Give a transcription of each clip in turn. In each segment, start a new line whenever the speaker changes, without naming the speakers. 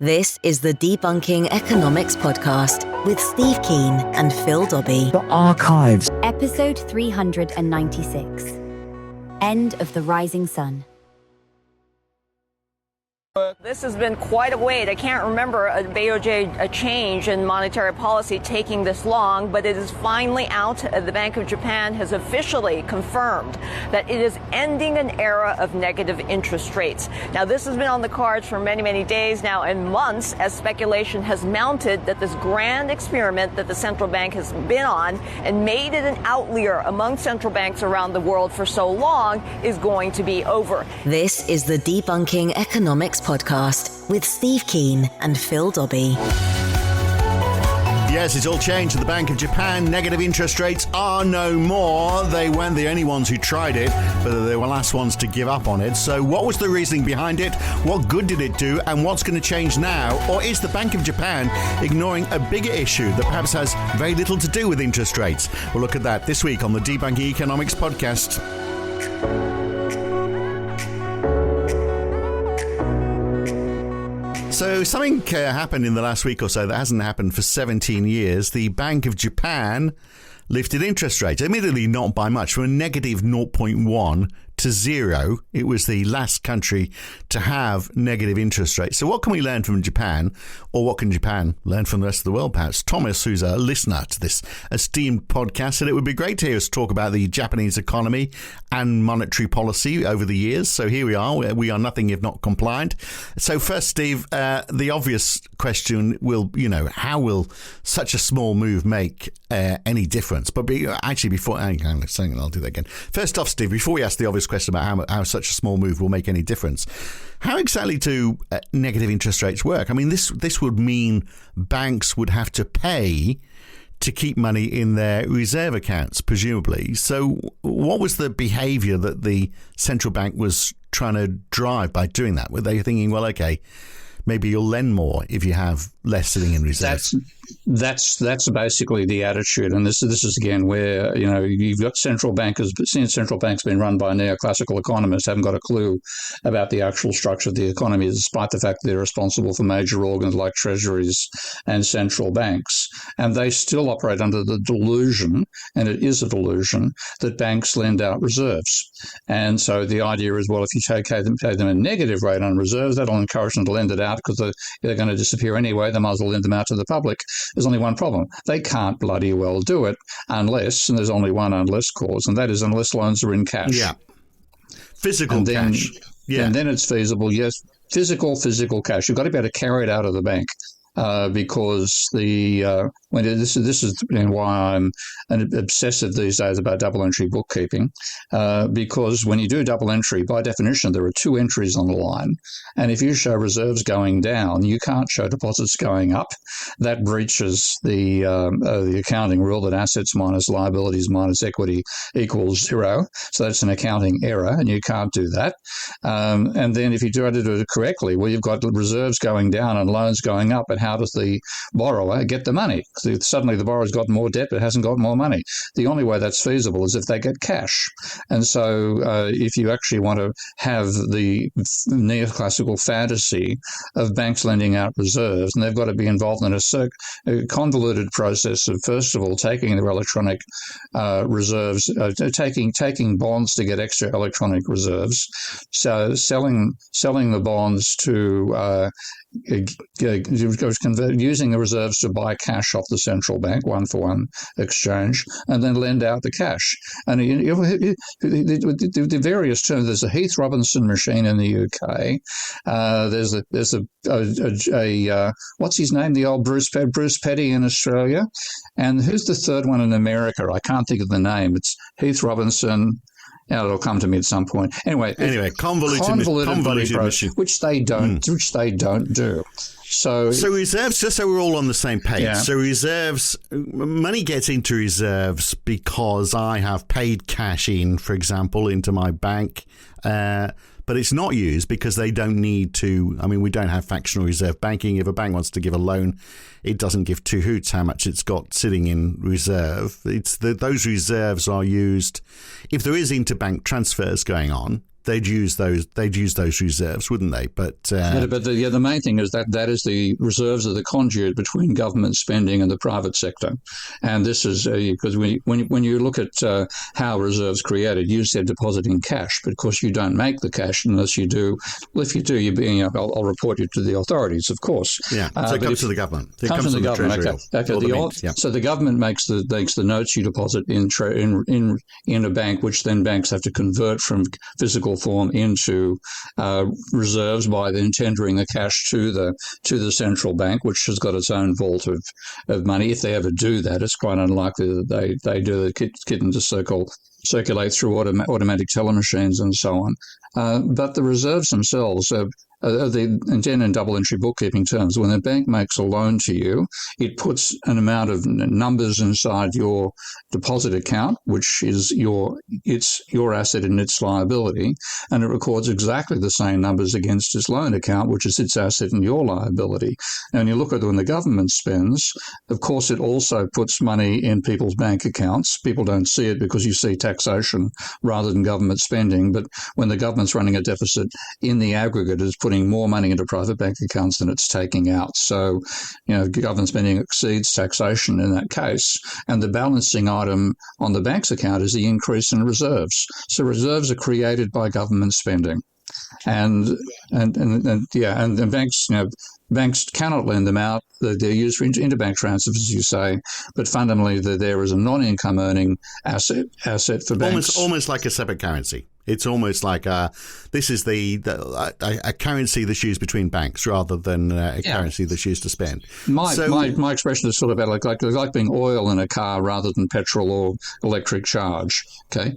This is the Debunking Economics Podcast with Steve Keen and Phil Dobbie.
The Archives.
Episode 396. End of the Rising Sun.
This has been quite a wait. I can't remember a change in monetary policy taking this long, but it is finally out. The Bank of Japan has officially confirmed that it is ending an era of negative interest rates. Now, this has been on the cards for many, many days now and months as speculation has mounted that this grand experiment that the central bank has been on and made it an outlier among central banks around the world for so long is going to be over.
This is the Debunking Economics Podcast with Steve Keen and Phil Dobbie.
Yes, it's all changed at the Bank of Japan. Negative interest rates are no more. They weren't the only ones who tried it, but they were the last ones to give up on it. So what was the reasoning behind it? What good did it do? And what's going to change now? Or is the Bank of Japan ignoring a bigger issue that perhaps has very little to do with interest rates? We'll look at that this week on the Debunking Economics Podcast. So something happened in the last week or so that hasn't happened for 17 years. The Bank of Japan lifted interest rates, admittedly not by much, from a negative 0.1 to 0. It was the last country to have negative interest rates. So what can we learn from Japan, or what can Japan learn from the rest of the world, perhaps? Thomas, who's a listener to this esteemed podcast, said it would be great to hear us talk about the Japanese economy and monetary policy over the years. So here we are. We are nothing if not compliant. So first, Steve, the obvious question will, how will such a small move make any difference? But before, hang on a second, I'll do that again. First off, Steve, before we ask the obvious question about how such a small move will make any difference, how exactly do negative interest rates work? I mean, this would mean banks would have to pay to keep money in their reserve accounts, presumably. So what was the behavior that the central bank was trying to drive by doing that? Were they thinking, well, okay, maybe you'll lend more if you have less sitting in reserve?
That's basically the attitude, and this is again where you've got central bankers. Central banks been run by neoclassical economists, haven't got a clue about the actual structure of the economy, despite the fact that they're responsible for major organs like treasuries and central banks, and they still operate under the delusion, and it is a delusion, that banks lend out reserves. And so the idea is, well, if you pay them a negative rate on reserves, that'll encourage them to lend it out because they're going to disappear anyway. They might as well lend them out to the public. There's only one problem. They can't bloody well do it unless, and there's only one unless clause, and that is unless loans are in cash.
Yeah. Physical cash. Yeah. And
then it's feasible, yes. Physical cash. You've got to be able to carry it out of the bank. Because this is why I'm obsessive these days about double entry bookkeeping, because when you do double entry, by definition, there are two entries on the line, and if you show reserves going down, you can't show deposits going up. That breaches the accounting rule that assets minus liabilities minus equity equals zero. So that's an accounting error, and you can't do that. And then if you try to do it correctly, well, you've got reserves going down and loans going up, and how does the borrower get the money? Suddenly the borrower's got more debt but hasn't got more money. The only way that's feasible is if they get cash. And so if you actually want to have the neoclassical fantasy of banks lending out reserves, and they've got to be involved in a convoluted process of, first of all, taking their electronic reserves, taking bonds to get extra electronic reserves, so selling the bonds to using the reserves to buy cash off the central bank, one-for-one exchange, and then lend out the cash. And the various terms. There's a Heath Robinson machine in the UK. There's a what's his name? The old Bruce Petty in Australia. And who's the third one in America? I can't think of the name. It's Heath Robinson. Now it'll come to me at some point. Anyway, convoluted machine, which they don't do. So
reserves, just so we're all on the same page. Yeah. So reserves, money gets into reserves because I have paid cash in, for example, into my bank. But it's not used because they don't need to. I mean, we don't have fractional reserve banking. If a bank wants to give a loan, it doesn't give two hoots how much it's got sitting in reserve. Those reserves are used if there is interbank transfers going on. they'd use those reserves, wouldn't they? But
the main thing is that is the reserves are the conduit between government spending and the private sector, and this is because when you look at how reserves created, you said depositing cash, but of course you don't make the cash unless you do. Well, if you do, I'll report you to the authorities, of course.
Yeah, so it comes to the government. It
comes from the government. So the government makes the notes you deposit in a bank, which then banks have to convert from physical form into reserves by then tendering the cash to the central bank, which has got its own vault of money. If they ever do that, it's quite unlikely that they do the kitten to circulate through automatic teller machines and so on. But the reserves themselves again, in double entry bookkeeping terms, when a bank makes a loan to you, it puts an amount of numbers inside your deposit account, which is your asset and its liability, and it records exactly the same numbers against its loan account, which is its asset and your liability. And you look at when the government spends, of course, it also puts money in people's bank accounts. People don't see it because you see taxation rather than government spending, but when the government's running a deficit, in the aggregate, is putting more money into private bank accounts than it's taking out. So, government spending exceeds taxation in that case. And the balancing item on the bank's account is the increase in reserves. So reserves are created by government spending. And banks cannot lend them out. They're used for interbank transfers, as you say, but fundamentally they're there as a non-income earning asset for banks.
Almost like a separate currency. It's almost like this is a currency that's used between banks rather than a currency that's used to spend.
My expression is sort of about like being oil in a car rather than petrol or electric charge. Okay,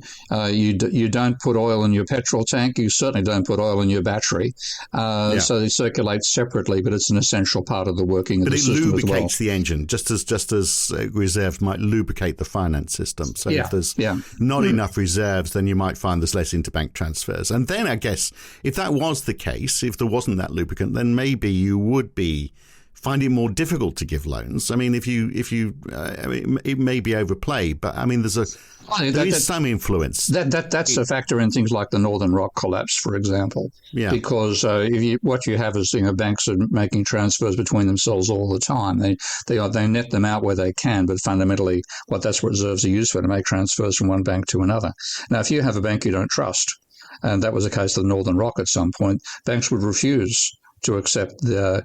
you don't put oil in your petrol tank. You certainly don't put oil in your battery. So they circulate separately, but it's an essential part of the working of the system as well. But it
lubricates the engine, just as reserves might lubricate the finance system. So if there's not enough reserves, then you might find there's less interbank transfers. And then I guess if that was the case, if there wasn't that lubricant, then maybe you would find it more difficult to give loans. I mean, if you it may be overplayed, but I mean, there is some influence.
That's a factor in things like the Northern Rock collapse, for example. Yeah. Because what you have is banks are making transfers between themselves all the time. They net them out where they can, but fundamentally, that's what reserves are used for, to make transfers from one bank to another. Now, if you have a bank you don't trust, and that was the case of the Northern Rock at some point, banks would refuse to accept their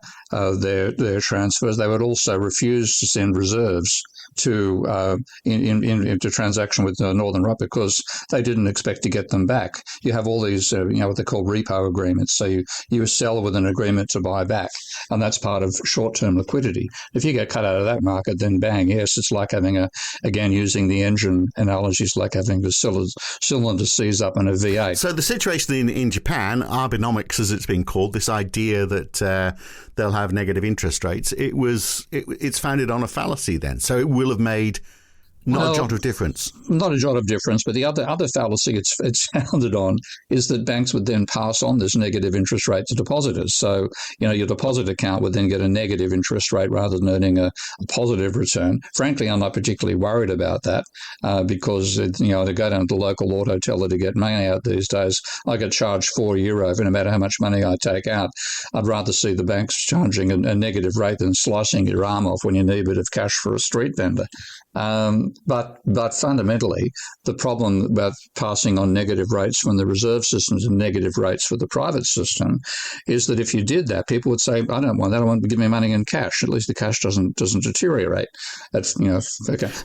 transfers. They would also refuse to send reserves to into transaction with Northern Rock because they didn't expect to get them back. You have all these what they call repo agreements. So you sell with an agreement to buy back, and that's part of short-term liquidity. If you get cut out of that market, then bang, yes, it's like having again using the engine analogies, like having the cylinder seize up in a V8.
So the situation in Japan, Abenomics as it's been called, this idea that they'll have negative interest rates, it's founded on a fallacy then. So it will have made a jot of difference.
Not a jot of difference, but the other fallacy it's founded on is that banks would then pass on this negative interest rate to depositors. So, your deposit account would then get a negative interest rate rather than earning a positive return. Frankly, I'm not particularly worried about that because, to go down to the local auto teller to get money out these days, I get charged €4 for no matter how much money I take out. I'd rather see the banks charging a negative rate than slicing your arm off when you need a bit of cash for a street vendor. But fundamentally, the problem about passing on negative rates from the reserve system to negative rates for the private system is that if you did that, people would say, I don't want that. I want to give me money in cash. At least the cash doesn't deteriorate. Okay.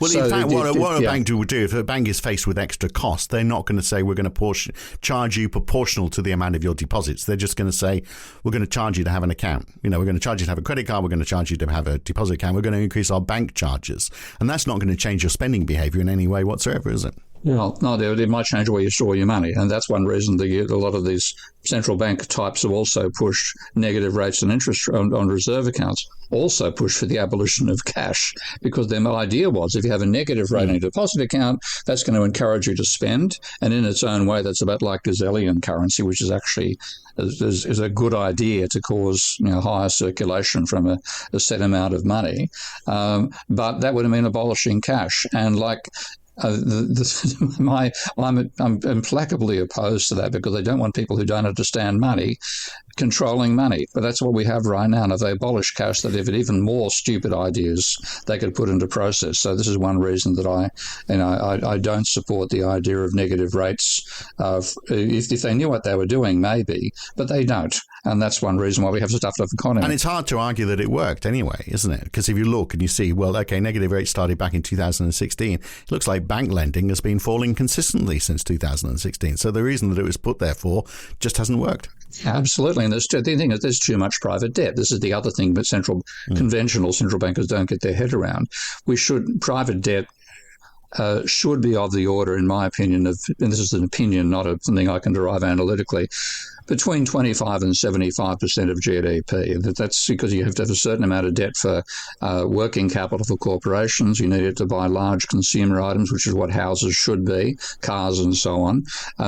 Well, so in fact, what a bank would do, if a bank is faced with extra cost, they're not going to say we're going to charge you proportional to the amount of your deposits. They're just going to say we're going to charge you to have an account. We're going to charge you to have a credit card. We're going to charge you to have a deposit account. We're going to increase our bank charges, and that's not going to change your spending behavior in any way whatsoever, is it?
Well, no, it might change the way you store your money, and that's one reason a lot of these central bank types have also pushed negative rates and interest on reserve accounts, also pushed for the abolition of cash, because their idea was if you have a negative rate on a deposit account, that's going to encourage you to spend, and in its own way, that's a bit like gazillion currency, which is actually is a good idea to cause higher circulation from a set amount of money, but that would have mean abolishing cash, and like I'm implacably opposed to that because they don't want people who don't understand money controlling money. But that's what we have right now. And if they abolish cash, they'd have even more stupid ideas they could put into process. So this is one reason that I don't support the idea of negative rates. If they knew what they were doing, maybe, but they don't. And that's one reason why we have such a tough economy.
And it's hard to argue that it worked anyway, isn't it? Because if you look and you see, well, okay, negative rates started back in 2016. It looks like bank lending has been falling consistently since 2016. So the reason that it was put there for just hasn't worked.
Absolutely. And the thing is, there's too much private debt. This is the other thing that conventional central bankers don't get their head around. Private debt should be of the order, in my opinion, and this is an opinion, not something I can derive analytically, between 25 and 75% of GDP. That's because you have to have a certain amount of debt for working capital for corporations. You need it to buy large consumer items, which is what houses should be, cars and so on.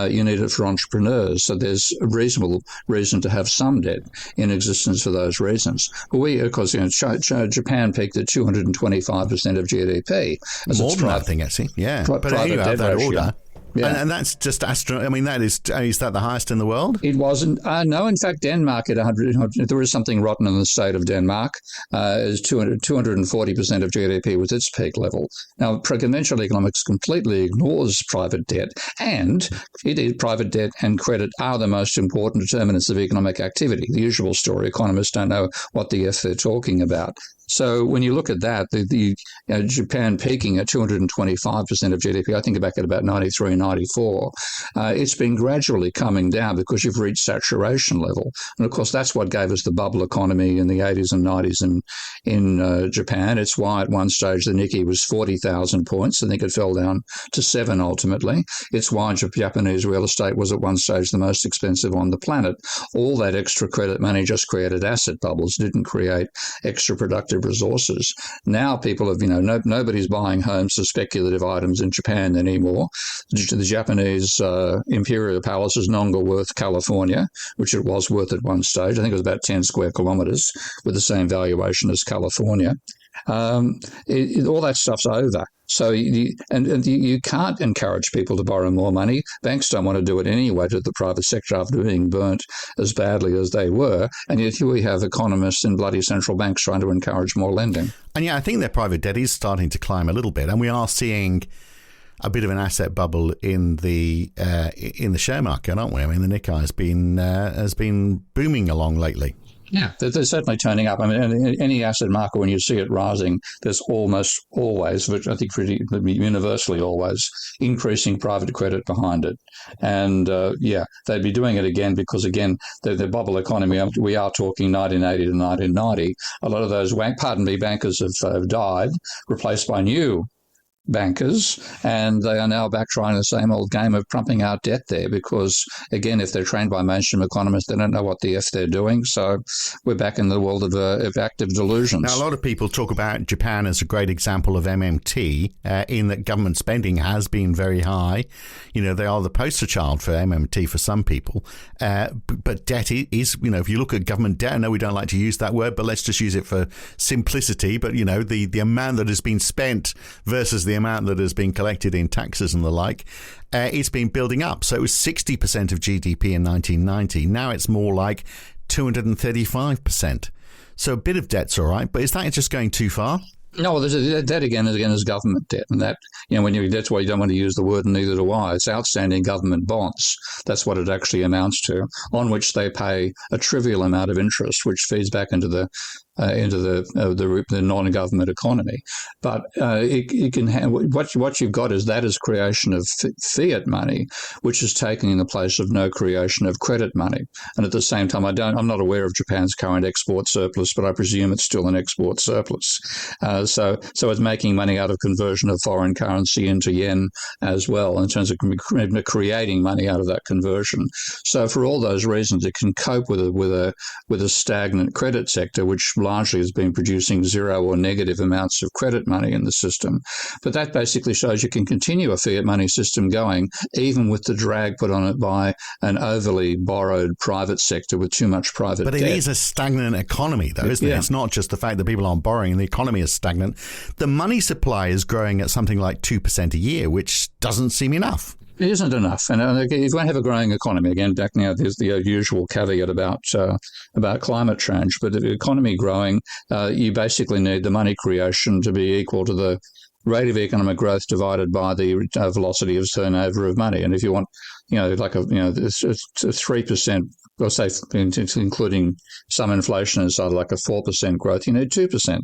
You need it for entrepreneurs. So there's a reasonable reason to have some debt in existence for those reasons. But of course, Japan peaked at 225% of GDP.
More than that, I think, actually. Yeah. But anyway, that ratio. Order. Yeah. And that's just astronomical. I mean, is that the highest in the world?
It wasn't. No, in fact, Denmark at 100, there is something rotten in the state of Denmark. Is 240% of GDP was its peak level. Now, conventional economics completely ignores private debt, and private debt and credit are the most important determinants of economic activity. The usual story: economists don't know what the F they're talking about. So when you look at that, Japan peaking at 225% of GDP, I think back at about 93, 94, it's been gradually coming down because you've reached saturation level. And of course, that's what gave us the bubble economy in the 80s and 90s in Japan. It's why at one stage the Nikkei was 40,000 points. I think it fell down to 7 ultimately. It's why Japanese real estate was at one stage the most expensive on the planet. All that extra credit money just created asset bubbles, didn't create extra productive resources. Now people have, nobody's buying homes for speculative items in Japan anymore. The Japanese imperial palace is no longer worth California, which it was worth at one stage. I think it was about 10 square kilometres with the same valuation as California. All that stuff's over. So you can't encourage people to borrow more money. Banks don't want to do it anyway to the private sector after being burnt as badly as they were. And yet here we have economists and bloody central banks trying to encourage more lending.
And yeah, I think their private debt is starting to climb a little bit. And we are seeing a bit of an asset bubble in the share market, aren't we? I mean, the Nikkei has been booming along lately.
Yeah, they're certainly turning up. I mean, any asset market, when you see it rising, there's almost always, which I think pretty universally always, increasing private credit behind it. And they'd be doing it again because, again, the bubble economy, we are talking 1980 to 1990. A lot of those, bankers have died, replaced by new bankers, and they are now back trying the same old game of pumping out debt there because, again, if they're trained by mainstream economists, they don't know what the F they're doing. So we're back in the world of active delusions.
Now, a lot of people talk about Japan as a great example of MMT in that government spending has been very high. They are the poster child for MMT for some people. But debt is, if you look at government debt, I know we don't like to use that word, but let's just use it for simplicity. But, the amount that has been spent versus the amount that has been collected in taxes and the like, it's been building up. So it was 60% of GDP in 1990. Now it's more like 235%. So a bit of debt's all right, but is that just going too far?
No, well, that again is government debt, and that that's why you don't want to use the word, and neither do I. It's outstanding government bonds. That's what it actually amounts to, on which they pay a trivial amount of interest, which feeds back into the non-government economy. But it can what you've got is creation of fiat money, which is taking the place of no creation of credit money. And at the same time, I'm not aware of Japan's current export surplus, but I presume it's still an export surplus. So it's making money out of conversion of foreign currency into yen as well, in terms of creating money out of that conversion. So for all those reasons, it can cope with a stagnant credit sector, which largely has been producing zero or negative amounts of credit money in the system. But that basically shows you can continue a fiat money system going, even with the drag put on it by an overly borrowed private sector with too much private debt.
But it is a stagnant economy, though, isn't it? It's not just the fact that people aren't borrowing. The economy is stagnant. The money supply is growing at something like 2% a year, which doesn't seem enough.
It isn't enough. And if you have a growing economy, again, back now, there's the usual caveat about climate change. But if the economy growing, you basically need the money creation to be equal to the rate of economic growth divided by the velocity of turnover of money. And if you want, like a 3%, or say, including some inflation inside, like a 4% growth, you need 2%.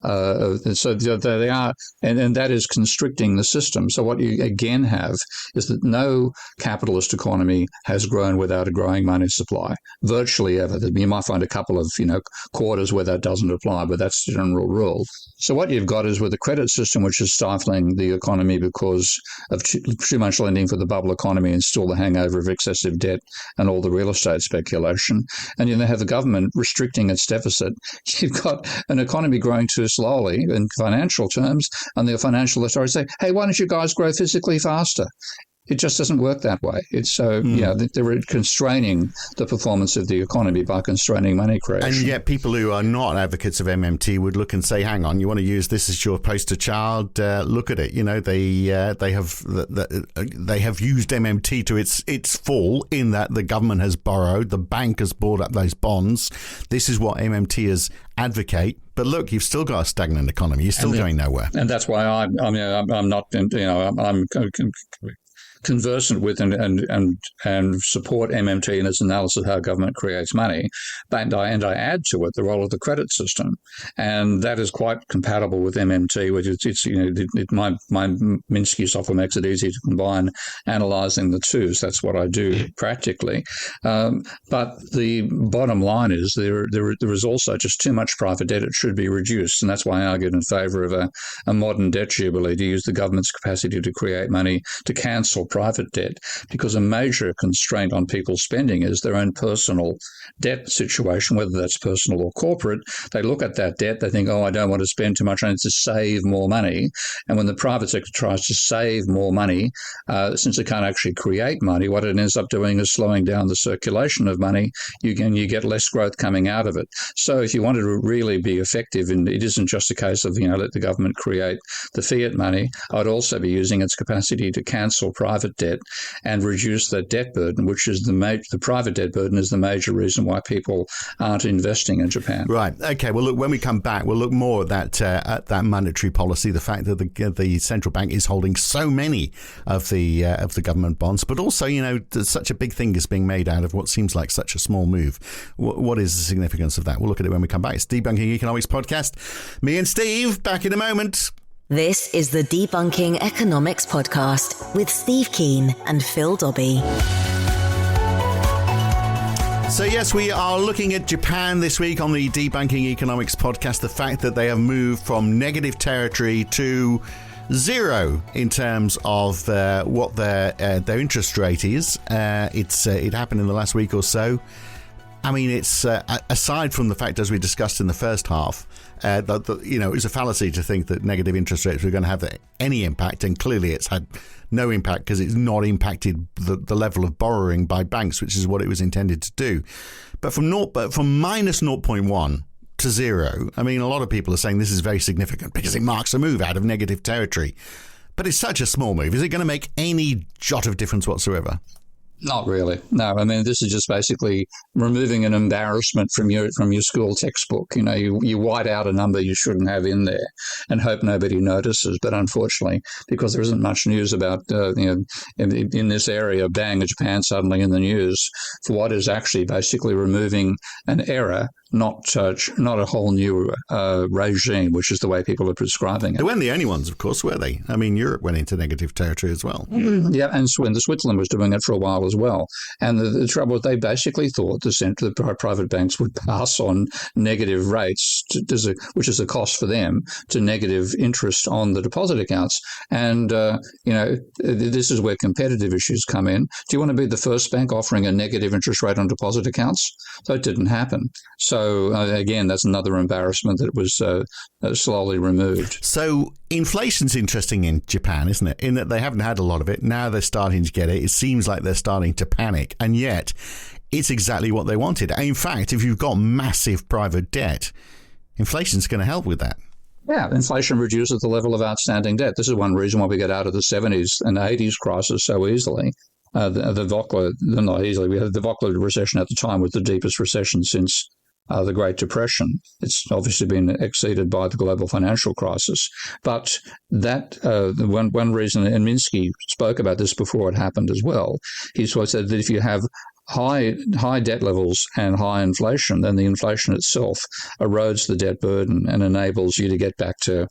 So they are, and that is constricting the system. So what you again have is that no capitalist economy has grown without a growing money supply, virtually ever. You might find a couple of quarters where that doesn't apply, but that's the general rule. So what you've got is with a credit system which is stifling the economy because of too much lending for the bubble economy and still the hangover of excessive debt and all the real estate speculation, and you have the government restricting its deficit. You've got an economy growing too slowly in financial terms, and the financial authorities say, hey, why don't you guys grow physically faster? It just doesn't work that way. It's so, they're constraining the performance of the economy by constraining money creation.
And yet people who are not advocates of MMT would look and say, hang on, you want to use this as your poster child? Look at it. They have used MMT to its full in that the government has borrowed, the bank has bought up those bonds. This is what MMT is advocate. But look, you've still got a stagnant economy. You're still going nowhere.
And that's why I'm not, I'm conversant with and support MMT in its analysis of how government creates money, and I add to it the role of the credit system, and that is quite compatible with MMT, which my Minsky software makes it easy to combine analysing the two. So that's what I do practically. But the bottom line is there is also just too much private debt. It should be reduced, and that's why I argued in favour of a modern debt jubilee to use the government's capacity to create money to cancel private debt, because a major constraint on people's spending is their own personal debt situation, whether that's personal or corporate. They look at that debt, they think, oh, I don't want to spend too much, I need to save more money. And when the private sector tries to save more money, since it can't actually create money, what it ends up doing is slowing down the circulation of money. You get less growth coming out of it. So if you wanted to really be effective, and it isn't just a case of, let the government create the fiat money, I'd also be using its capacity to cancel private debt and reduce the debt burden, which is the private debt burden is the major reason why people aren't investing in Japan.
Right. Okay. Well, look, when we come back, we'll look more at that monetary policy, the fact that the central bank is holding so many of the government bonds, but also, such a big thing is being made out of what seems like such a small move. What is the significance of that? We'll look at it when we come back. It's Debunking Economics Podcast. Me and Steve, back in a moment.
This is the Debunking Economics Podcast with Steve Keen and Phil Dobbie.
So yes, we are looking at Japan this week on the Debunking Economics Podcast. The fact that they have moved from negative territory to zero in terms of what their interest rate is. It happened in the last week or so. I mean, it's aside from the fact, as we discussed in the first half, it was a fallacy to think that negative interest rates were going to have any impact, and clearly it's had no impact because it's not impacted the level of borrowing by banks, which is what it was intended to do. But from minus 0.1 to zero, I mean, a lot of people are saying this is very significant because it marks a move out of negative territory. But it's such a small move. Is it going to make any jot of difference whatsoever?
Not really. No, I mean, this is just basically removing an embarrassment from your school textbook. You white out a number you shouldn't have in there and hope nobody notices. But unfortunately, because there isn't much news about, in this area, bang, Japan suddenly in the news for what is actually basically removing an error, not a whole new regime, which is the way people are prescribing it.
They weren't the only ones, of course, were they? I mean, Europe went into negative territory as well.
Yeah, and Switzerland was doing it for a while as well. And the trouble is they basically thought the private banks would pass on negative rates, which is a cost for them, to negative interest on the deposit accounts. And, this is where competitive issues come in. Do you want to be the first bank offering a negative interest rate on deposit accounts? So it didn't happen. So So again, that's another embarrassment that was slowly removed.
So inflation's interesting in Japan, isn't it? In that they haven't had a lot of it. Now they're starting to get it. It seems like they're starting to panic. And yet it's exactly what they wanted. In fact, if you've got massive private debt, inflation's going to help with that.
Yeah, inflation reduces the level of outstanding debt. This is one reason why we get out of the 70s and 80s crisis so easily. The Volcker, not easily, we had the Volcker recession at the time was the deepest recession since the Great Depression. It's obviously been exceeded by the global financial crisis. But that one reason, and Minsky spoke about this before it happened as well, he sort of said that if you have high debt levels and high inflation, then the inflation itself erodes the debt burden and enables you to get back to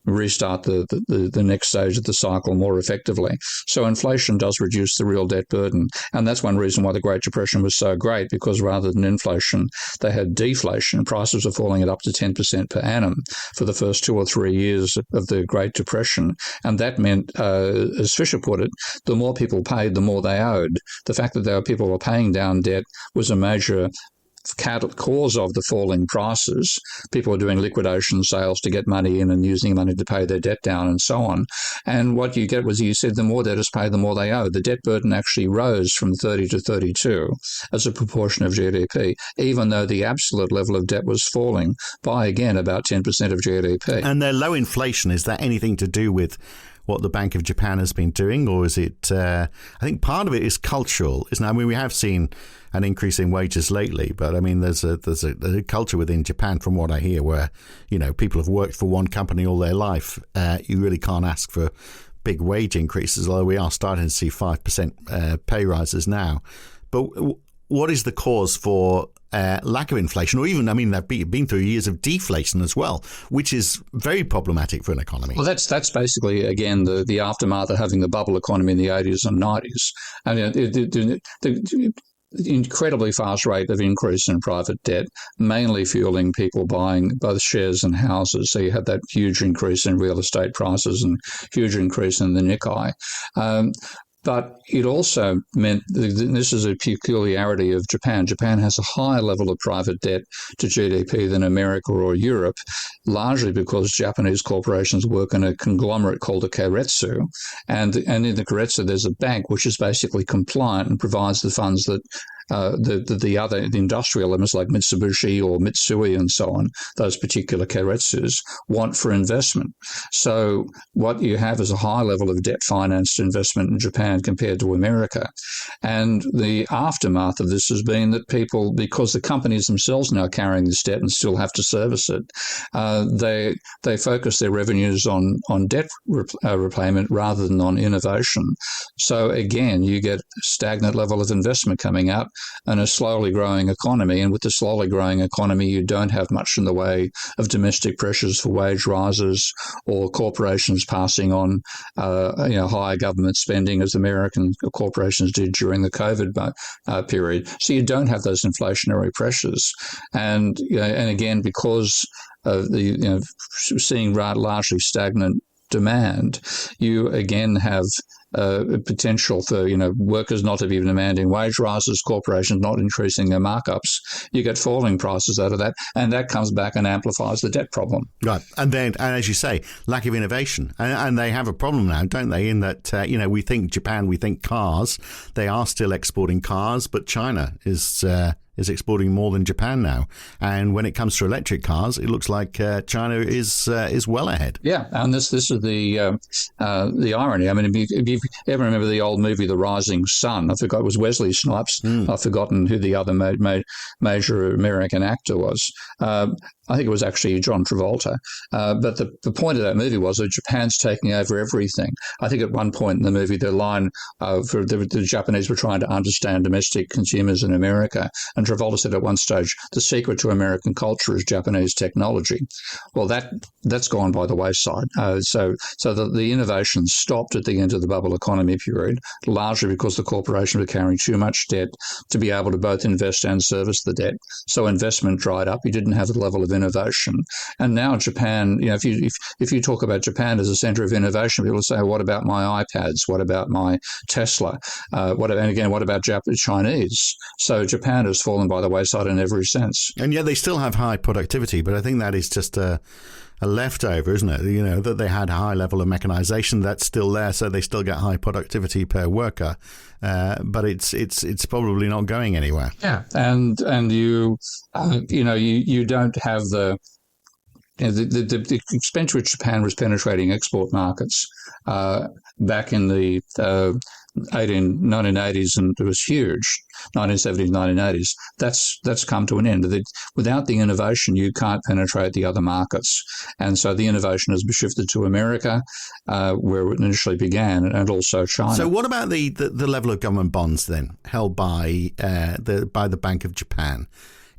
restart the next stage of the cycle more effectively. So inflation does reduce the real debt burden. And that's one reason why the Great Depression was so great, because rather than inflation, they had deflation. Prices were falling at up to 10% per annum for the first 2 or 3 years of the Great Depression. And that meant, as Fisher put it, the more people paid, the more they owed. The fact that people were paying down debt was a major cause of the falling prices. People were doing liquidation sales to get money in and using money to pay their debt down and so on. And what you get was, you said, the more debtors pay, the more they owe. The debt burden actually rose from 30 to 32 as a proportion of GDP, even though the absolute level of debt was falling by, again, about 10% of GDP.
And their low inflation, is that anything to do with what the Bank of Japan has been doing, or is it, I think part of it is cultural, isn't it? I mean, we have seen an increase in wages lately, but I mean, there's a culture within Japan, from what I hear, where, you know, people have worked for one company all their life. You really can't ask for big wage increases, although we are starting to see 5% pay rises now. But what is the cause for lack of inflation, or even, I mean, they've been through years of deflation as well, which is very problematic for an economy.
Well, that's basically, again, the aftermath of having the bubble economy in the 80s and 90s. I mean, the incredibly fast rate of increase in private debt, mainly fueling people buying both shares and houses. So you had that huge increase in real estate prices and huge increase in the Nikkei. But it also meant, this is a peculiarity of Japan. Japan has a higher level of private debt to GDP than America or Europe, largely because Japanese corporations work in a conglomerate called a keiretsu. And in the keiretsu, there's a bank which is basically compliant and provides the funds that the industrial elements like Mitsubishi or Mitsui and so on, those particular keiretsus, want for investment. So what you have is a high level of debt-financed investment in Japan compared to America. And the aftermath of this has been that people, because the companies themselves now carrying this debt and still have to service it, they focus their revenues on debt repayment rather than on innovation. So again, you get a stagnant level of investment coming out and a slowly growing economy. And with the slowly growing economy, you don't have much in the way of domestic pressures for wage rises or corporations passing on higher government spending, as American corporations did during the COVID period. So you don't have those inflationary pressures. And again, because of the seeing largely stagnant demand, you again have potential for workers not to be demanding wage rises, corporations not increasing their markups. You get falling prices out of that, and that comes back and amplifies the debt problem.
Right, and as you say, lack of innovation, and they have a problem now, don't they? In that we think Japan, we think cars. They are still exporting cars, but China is exporting more than Japan now. And when it comes to electric cars, it looks like China is well ahead.
Yeah, and this is the irony. I mean, if you ever remember the old movie The Rising Sun, I forgot, it was Wesley Snipes. I've forgotten who the other major American actor was. I think it was actually John Travolta. But the point of that movie was that Japan's taking over everything. I think at one point in the movie, the line for the Japanese were trying to understand domestic consumers in America. And Travolta said at one stage, the secret to American culture is Japanese technology. Well, that's gone by the wayside. So the innovation stopped at the end of the bubble economy period, largely because the corporations were carrying too much debt to be able to both invest and service the debt. So investment dried up. You didn't have the level of innovation. And now Japan, if you talk about Japan as a center of innovation, people say, what about my iPads? What about my Tesla? What about Japanese, Chinese? So Japan has fallen by the wayside in every sense.
And yet they still have high productivity, but I think that is just a leftover, isn't it? That they had a high level of mechanization, that's still there, so they still get high productivity per worker. But it's probably not going anywhere.
Yeah, and you don't have the extent to which Japan was penetrating export markets back in the 1980s, and it was huge, 1970s, 1980s. That's come to an end. Without the innovation, you can't penetrate the other markets. And so the innovation has shifted to America, where it initially began, and also China.
So what about the level of government bonds then held by the Bank of Japan?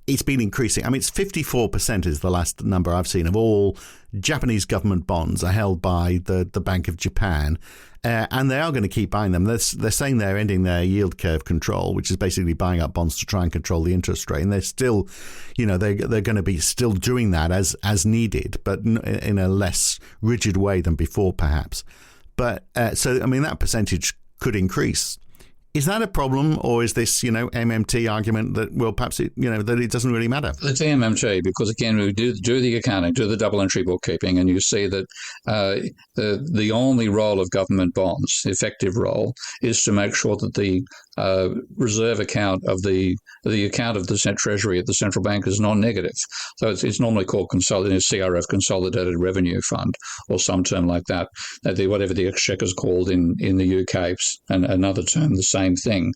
It's been increasing. I mean, it's 54% is the last number I've seen of all Japanese government bonds are held by the Bank of Japan. And they are going to keep buying them. They're saying they're ending their yield curve control, which is basically buying up bonds to try and control the interest rate. And they're still, they're going to be still doing that as needed, but in a less rigid way than before, perhaps. But so, I mean, that percentage could increase. Is that a problem, or is this, MMT argument that, well, perhaps that it doesn't really matter?
It's MMT because, again, we do the accounting, do the double entry bookkeeping, and you see that the only role of government bonds, the effective role, is to make sure that the reserve account of the account of the Treasury at the central bank is non-negative. So it's normally called CRF, Consolidated Revenue Fund, or some term like that. Whatever the exchequer is called in the UK, and another term, the same thing.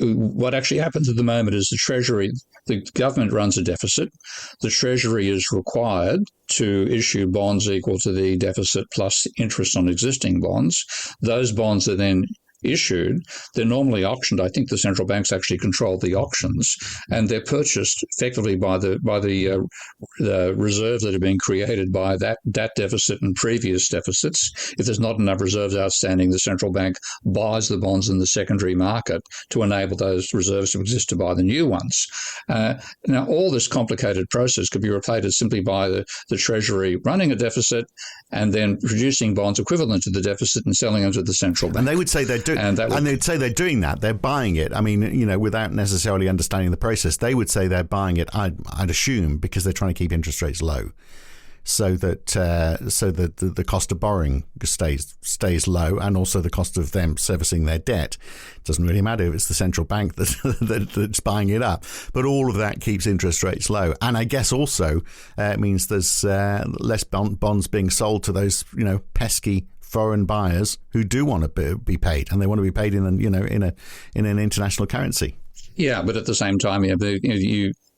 What actually happens at the moment is the government runs a deficit. The Treasury is required to issue bonds equal to the deficit plus interest on existing bonds. Those bonds are then issued. They're normally auctioned. I think the central banks actually control the auctions, and they're purchased effectively by the reserves that have been created by that deficit and previous deficits. If there's not enough reserves outstanding, the central bank buys the bonds in the secondary market to enable those reserves to exist to buy the new ones. Now, all this complicated process could be replaced simply by the Treasury running a deficit and then producing bonds equivalent to the deficit and selling them to the central bank.
And they would say they'd say they're doing that. They're buying it. I mean, without necessarily understanding the process, they would say they're buying it. I'd assume because they're trying to keep interest rates low, so that the cost of borrowing stays low, and also the cost of them servicing their debt. It doesn't really matter if it's the central bank that's buying it up, but all of that keeps interest rates low. And I guess also it means there's less bonds being sold to those pesky foreign buyers who do want to be paid, and they want to be paid in an international currency.
Yeah, but at the same time, doing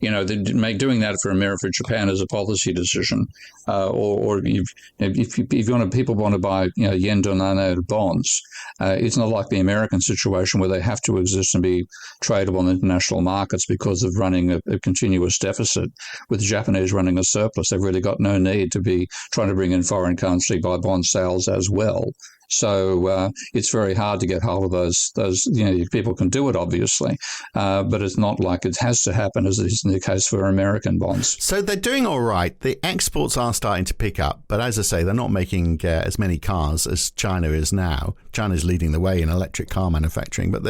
that for Japan is a policy decision, or if people want to buy yen-denominated bonds, it's not like the American situation where they have to exist and be tradable in international markets because of running a continuous deficit. With the Japanese running a surplus, they've really got no need to be trying to bring in foreign currency by bond sales as well. So it's very hard to get hold of those. People can do it, obviously, but it's not like it has to happen as is in the case for American bonds.
So they're doing all right. The exports are starting to pick up, but as I say, they're not making as many cars as China is now. China's leading the way in electric car manufacturing, but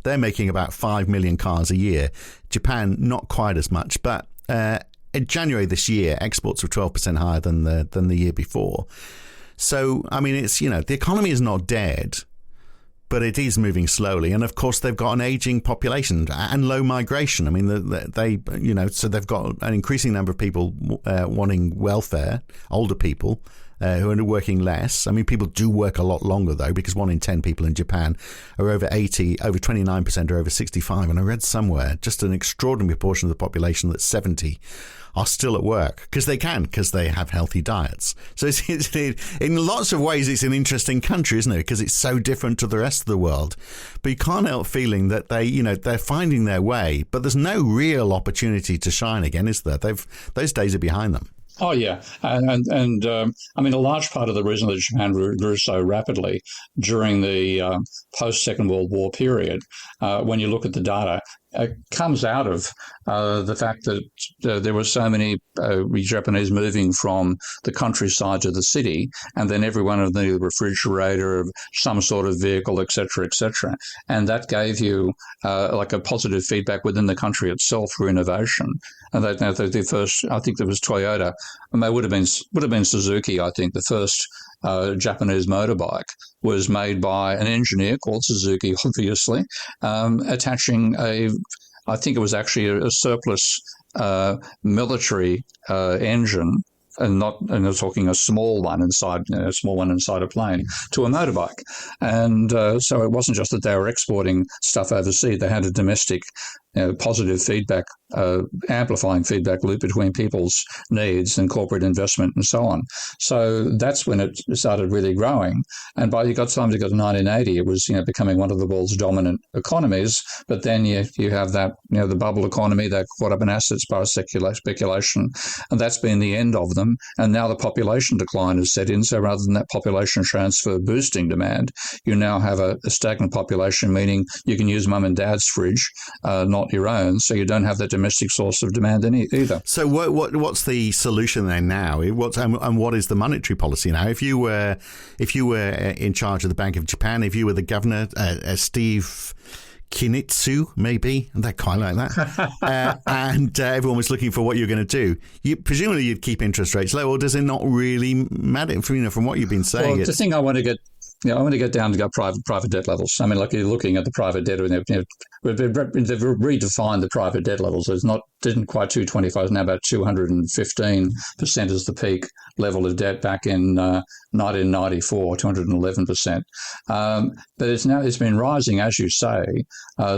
they're making about 5 million cars a year. Japan, not quite as much, but in January this year, exports were 12% higher than the year before. So, I mean, it's, the economy is not dead, but it is moving slowly. And of course, they've got an aging population and low migration. I mean, so they've got an increasing number of people wanting welfare, older people who are working less. I mean, people do work a lot longer, though, because 1 in 10 people in Japan are over 80, over 29% are over 65. And I read somewhere just an extraordinary proportion of the population that's 70 are still at work because they have healthy diets. So it's in lots of ways, it's an interesting country, isn't it? Because it's so different to the rest of the world. But you can't help feeling that they're finding their way, but there's no real opportunity to shine again, is there? Those days are behind them.
Oh, yeah. And I mean, a large part of the reason that Japan grew so rapidly during the post-Second World War period, when you look at the data, comes out of the fact that there were so many Japanese moving from the countryside to the city, and then everyone of the refrigerator, some sort of vehicle, etc., etc. And that gave you like a positive feedback within the country itself for innovation. And the first, I think there was Toyota, and they would have been Suzuki. I think the first Japanese motorbike was made by an engineer called Suzuki, obviously, attaching I think it was actually a surplus military engine, and they're talking a small one inside a plane, to a motorbike. And so it wasn't just that they were exporting stuff overseas; they had a domestic positive feedback, amplifying feedback loop between people's needs and corporate investment and so on. So that's when it started really growing. And by the time you got to 1980, it was becoming one of the world's dominant economies. But then you have that the bubble economy that caught up in assets by speculation, and that's been the end of them. And now the population decline has set in. So rather than that population transfer boosting demand, you now have a stagnant population, meaning you can use mum and dad's fridge, not your own, so you don't have that domestic source of demand either.
So what's the solution then now? And what is the monetary policy now? If you were in charge of the Bank of Japan, if you were the governor, Steve Kinitsu, maybe, they're quite like that, and everyone was looking for what you're going to do, presumably you'd keep interest rates low, or does it not really matter? From what you've been saying,
well, the thing I want to get down to private debt levels. I mean, like you're looking at the private debt, they've redefined the private debt levels. Didn't quite 225, it's now about 215% is the peak level of debt back in 1994, 211%. But it's been rising, as you say,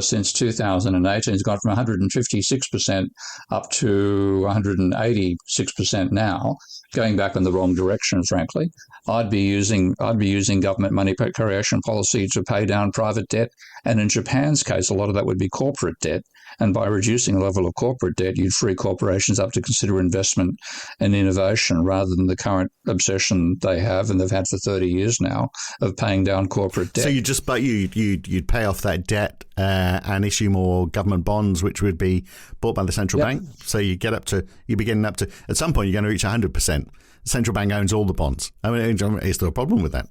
since 2018. It's gone from 156% up to 186% now, going back in the wrong direction, frankly. I'd be using government money creation policy to pay down private debt. And in Japan's case, a lot of that would be corporate debt. And by reducing the level of corporate debt, you'd free corporations up to consider investment and innovation rather than the current obsession they have, and they've had for 30 years now, of paying down corporate debt.
So you'd pay off that debt and issue more government bonds, which would be bought by the central bank. So you'd be getting up to, at some point, you're going to reach 100%. The central bank owns all the bonds. I mean, is there a problem with that?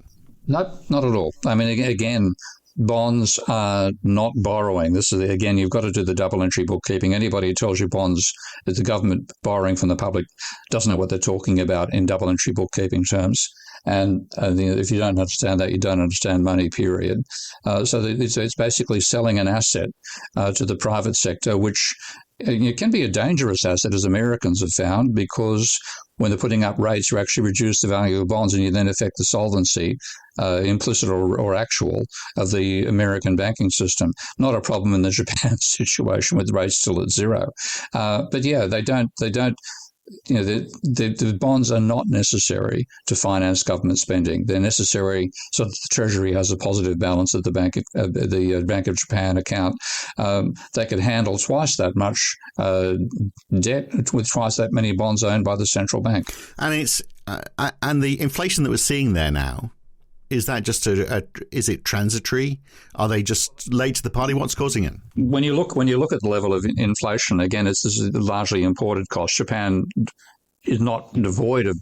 No, not at all. I mean, again, bonds are not borrowing. This is, again, you've got to do the double entry bookkeeping. Anybody who tells you bonds is the government borrowing from the public doesn't know what they're talking about in double entry bookkeeping terms. And if you don't understand that, you don't understand money, period. So it's basically selling an asset to the private sector, which can be a dangerous asset, as Americans have found, because when they're putting up rates, you actually reduce the value of bonds and you then affect the solvency, implicit or actual, of the American banking system. Not a problem in the Japan situation with rates still at zero. But yeah, they don't. The bonds are not necessary to finance government spending. They're necessary so that the Treasury has a positive balance at the Bank of Japan account. They could handle twice that much debt with twice that many bonds owned by the central bank.
And it's and the inflation that we're seeing there now, is that just is it transitory? Are they just late to the party? What's causing it?
When you look at the level of inflation, again, this is largely imported cost. Japan is not devoid of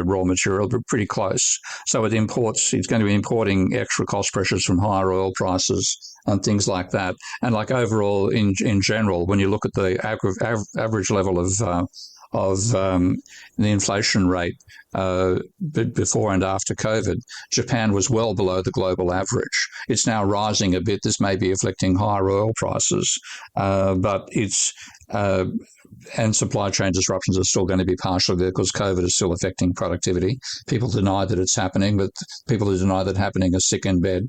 raw material, but pretty close. So it's going to be importing extra cost pressures from higher oil prices and things like that. And like overall, in general, when you look at the average level of the inflation rate before and after COVID, Japan was well below the global average. It's now rising a bit. This may be affecting higher oil prices, but it's and supply chain disruptions are still going to be partially there because COVID is still affecting productivity. People deny that it's happening, but people who deny that happening are sick in bed.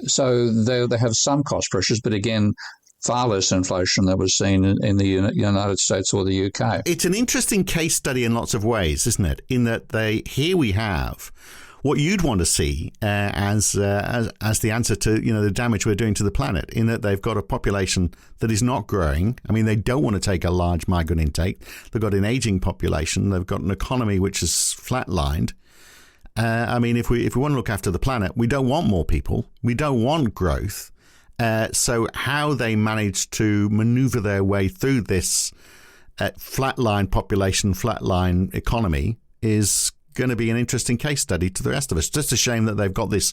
So they have some cost pressures, but again, far less inflation that was seen in the United States or the UK.
It's an interesting case study in lots of ways, isn't it? In that here we have what you'd want to see as the answer to the damage we're doing to the planet. In that they've got a population that is not growing. I mean, they don't want to take a large migrant intake. They've got an aging population. They've got an economy which is flatlined. I mean, if we want to look after the planet, we don't want more people. We don't want growth. So how they managed to maneuver their way through this flatline population, flatline economy is going to be an interesting case study to the rest of us. Just a shame that they've got this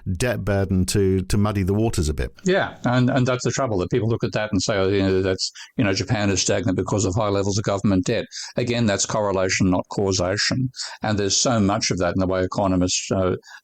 debt burden to muddy the waters a bit.
Yeah, and that's the trouble, that people look at that and say, that's, Japan is stagnant because of high levels of government debt. Again, that's correlation, not causation. And there's so much of that in the way economists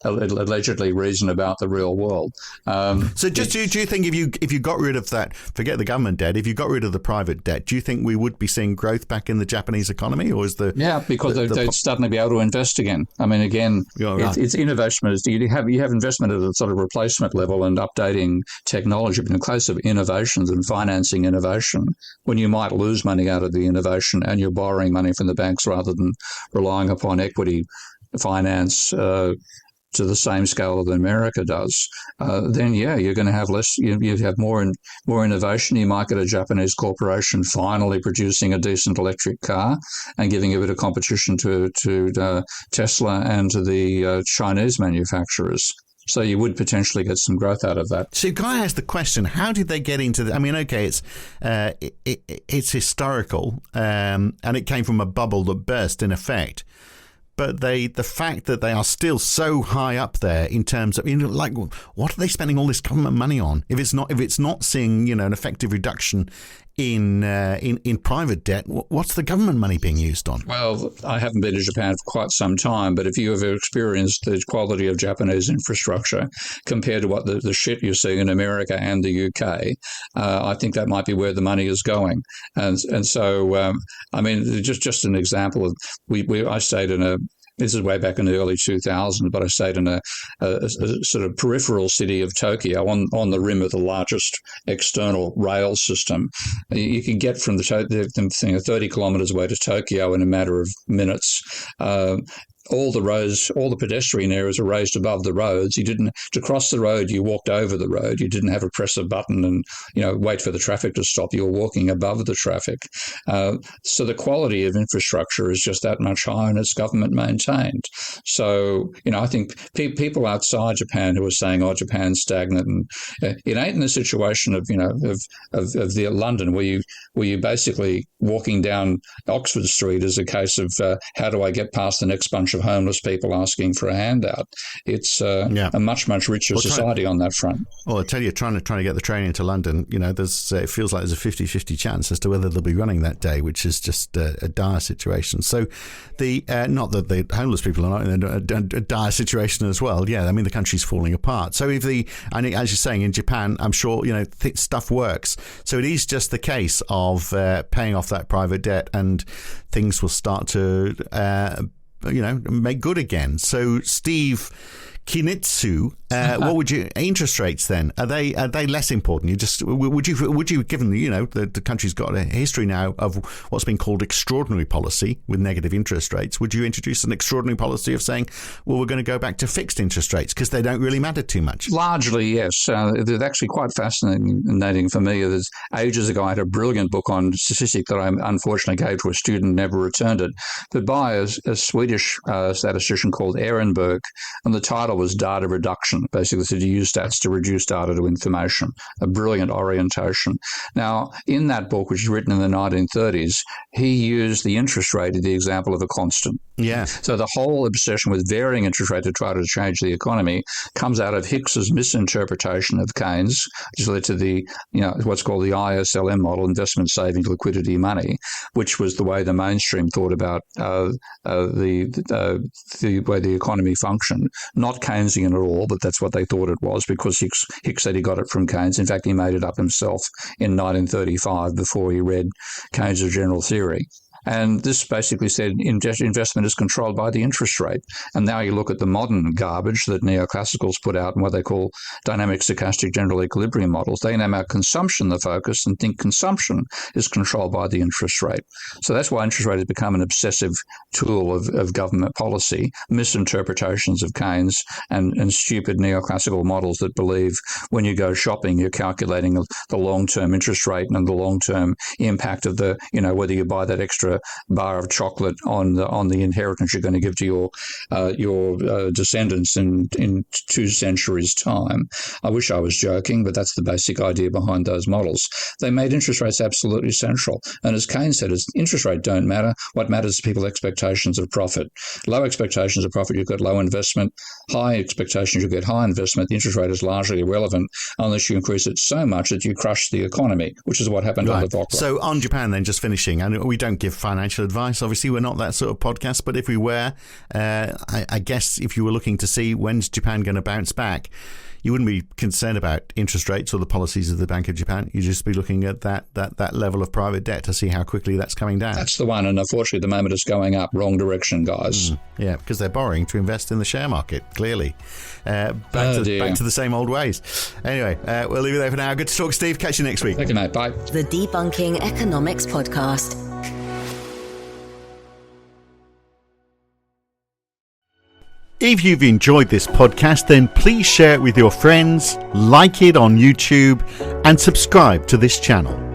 allegedly reason about the real world.
So do you think if you got rid of that, forget the government debt, if you got rid of the private debt, do you think we would be seeing growth back in the Japanese economy? Or is
because they'd suddenly be able to invest again. I mean, again, right. It's innovation. You have investment at a sort of replacement level and updating technology. But in the case of innovations and financing innovation, when you might lose money out of the innovation and you're borrowing money from the banks rather than relying upon equity finance to the same scale that America does, then you're going to have less. You have more innovation. You might get a Japanese corporation finally producing a decent electric car and giving a bit of competition to Tesla and to the Chinese manufacturers. So you would potentially get some growth out of that.
So can I ask the question, how did they get into I mean, okay, it's historical, and it came from a bubble that burst in effect. But the fact that they are still so high up there in terms of, what are they spending all this government money on? If it's not seeing, an effective reduction in private debt, what's the government money being used on?
Well, I haven't been to Japan for quite some time, but if you have experienced the quality of Japanese infrastructure compared to what the shit you see in America and the UK, I think that might be where the money is going. And so, I mean, just an example of, I stayed in this is way back in the early 2000s, but I stayed in a sort of peripheral city of Tokyo on the rim of the largest external rail system. You can get from the 30 kilometres away to Tokyo in a matter of minutes. All the roads, all the pedestrian areas are raised above the roads. To cross the road, you walked over the road. You didn't have to press a button and, wait for the traffic to stop. You were walking above the traffic. So the quality of infrastructure is just that much higher, and it's government maintained. So, I think people outside Japan who are saying, Japan's stagnant, and it ain't in the situation of the London where you basically walking down Oxford Street is a case of how do I get past the next bunch of homeless people asking for a handout. It's a much, much richer society on that front.
Well, I tell you, trying to get the train into London, it feels like there's a 50-50 chance as to whether they'll be running that day, which is just a dire situation. So not that the homeless people are not in a dire situation as well. Yeah, I mean, the country's falling apart. So and as you're saying, in Japan, I'm sure, stuff works. So it is just the case of paying off that private debt and things will start to make good again. So, Steve Kinitsu, what would you interest rates then? Are they less important? Would you given the country's got a history now of what's been called extraordinary policy with negative interest rates? Would you introduce an extraordinary policy of saying, well, we're going to go back to fixed interest rates because they don't really matter too much?
Largely, yes. It's actually quite fascinating for me. Ages ago, I had a brilliant book on statistics that I unfortunately gave to a student and never returned it, but by a Swedish statistician called Ehrenberg, and the title was Data Reduction. Basically, said you use stats to reduce data to information. A brilliant orientation. Now, in that book, which was written in the 1930s, he used the interest rate as the example of a constant.
Yeah.
So the whole obsession with varying interest rate to try to change the economy comes out of Hicks's misinterpretation of Keynes, which led to the what's called the ISLM model, investment savings liquidity money, which was the way the mainstream thought about the way the economy functioned. Not Keynesian at all, but that's what they thought it was because Hicks said he got it from Keynes. In fact, he made it up himself in 1935 before he read Keynes' general theory. And this basically said investment is controlled by the interest rate. And now you look at the modern garbage that neoclassicals put out and what they call dynamic stochastic general equilibrium models. They now make consumption the focus and think consumption is controlled by the interest rate. So that's why interest rate has become an obsessive tool of government policy, misinterpretations of Keynes and stupid neoclassical models that believe when you go shopping, you're calculating the long-term interest rate and the long-term impact of the, whether you buy that extra a bar of chocolate on the inheritance you're going to give to your descendants in 2 centuries' time. I wish I was joking, but that's the basic idea behind those models. They made interest rates absolutely central. And as Keynes said, interest rate don't matter. What matters is people's expectations of profit. Low expectations of profit, you've got low investment. High expectations, you get high investment. The interest rate is largely irrelevant unless you increase it so much that you crush the economy, which is what happened on the Volcker.
So on Japan then, just finishing, and we don't give financial advice. Obviously, we're not that sort of podcast, but if we were, I guess if you were looking to see when's Japan going to bounce back, you wouldn't be concerned about interest rates or the policies of the Bank of Japan. You'd just be looking at that level of private debt to see how quickly that's coming down.
That's the one, and unfortunately, at the moment it's going up. Wrong direction, guys.
Yeah, because they're borrowing to invest in the share market, clearly. Back to the same old ways. Anyway, we'll leave it there for now. Good to talk, Steve. Catch you next week.
Thank you, mate. Bye.
The Debunking Economics Podcast.
If you've enjoyed this podcast, then please share it with your friends, like it on YouTube, and subscribe to this channel.